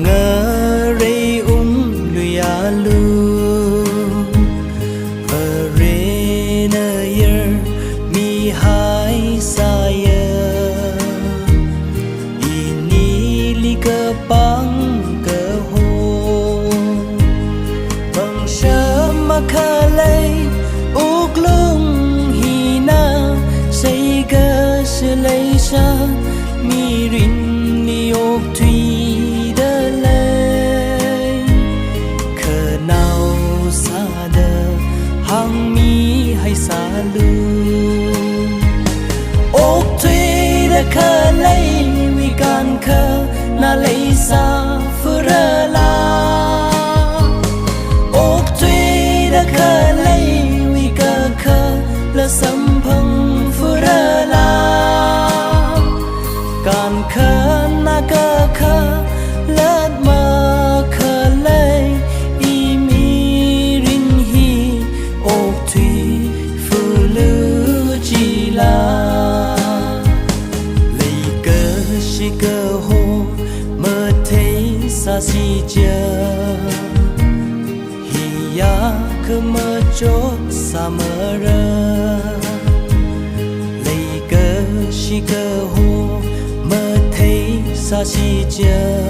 ngơ rây lùi à lu và rê nơ yơ mi hai sa yơ ini li cơ băng cơ hồ bằng sớm mà khờ lấy úc lung hi na say cơ sự lấy sa mi rin li ốc thủy đơ lấy khờ nào xa đơ hang mi hay xa lu ốc thủy đơ khờ lấy vì can khờ na lấy xa phơ rơ la ốc thủy đơ khờ lấy vì cơ khờ lơ sâm phăng phơ rơ la can khờ na cơ khờ lết mơ khờ lấy y mi rin hi ốc thủy phư lư chi la lấy cơ si cơ hồ mơ thấy xa si chờ hi ya cơ mơ chốt xa mơ rơ lấy cơ si cơ hồ mơ thấy xa si chờ